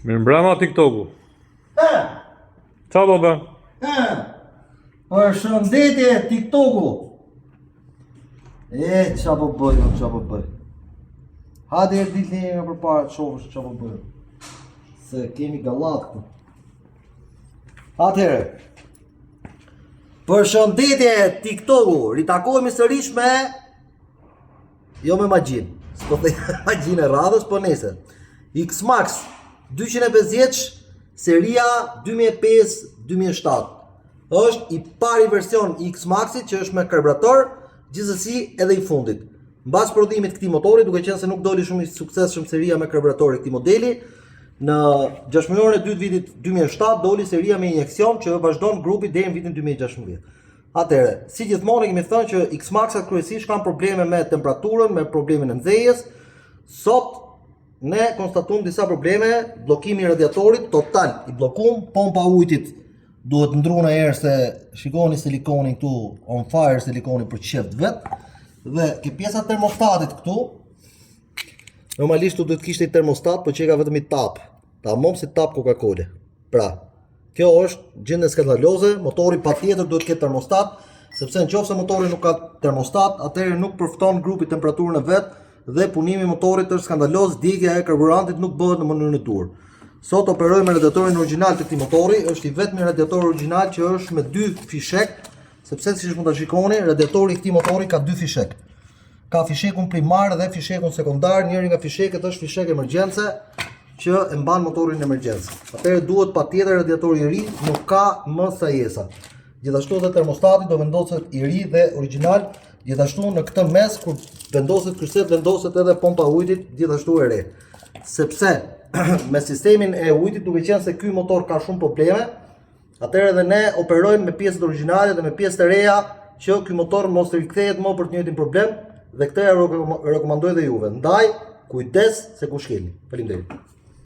Mirë mbrëma TikToku. Qa do bë? Përshëndetje TikToku. Qa po bëj. Hadi e ditë një nga përpara të shofësh qa po bëj. Se kemi gallat këtu. Atëherë. Përshëndetje TikToku. Ritakohemi sërish me... Jo me magjin. S'po thej magjin e radhës, po nese. X-Max 250 seria 2005-2007. Është i pari version i X-Maxit që është me karburator, gjithsesi edhe i fundit. Mbas prodhimit këtij motori, duke qenë se nuk doli shumë i suksesshëm seria me karburator e këtij modeli, në 6 muajin e dytë vitit 2007 doli seria me injeksion që vazhdon grupi deri në vitin 2016. Atëherë, si gjithmonë kemi thënë që X-Maxat kryesisht kanë probleme me temperaturën, me problemin e nxehjes. Sot ne konstatuam disa probleme, bllokimi i radiatorit total i bllokuar, pompa ujtit duhet ndruar në erë se shikoni silikonin këtu, on fire silikoni për qeft vet. Dhe ke pjesa termostatit këtu. Normalisht duhet kishte i termostat, por që ka vetëm i tap. Tamam si tap Coca-Cola. Pra, kjo është gjendje skandaloze, motori patjetër duhet të ketë termostat, sepse nëse motori nuk ka termostat, atëherë nuk përfton grupi temperaturën e vet dhe punimi i motorit është skandaloz, djegja e karburantit nuk bëhet në mënyrën e duhur. Sot operoj me radiatorin origjinal të këtij motori, është i vetmi radiator origjinal që është me 2 fishek, sepse siç mund ta shikoni, radiatori i këtij motori ka 2 fishek. Ka fishekun primar dhe fishekun sekondar, njëri nga fisheket është fishek emergjence që e mban motorin në emergjencë. Atëherë duhet patjetër radiatori i ri, nuk ka më sajesa. Gjithashtu edhe termostati do vendoset i ri dhe origjinal, gjithashtu në këtë mes kur vendoset kryset, vendoset edhe pompa ujtit gjithashtu e re. Sepse me sistemin e ujtit, duke qenë se ky motor ka shumë probleme, atëherë edhe ne operojmë me pjesët origjinale dhe me pjesët e reja që ky motor mos të rikthehet më për të njëjtin problem, dhe këtë e rekomandoj dhe juve. Ndaj, kujdes se ku shkelni. Faleminderit.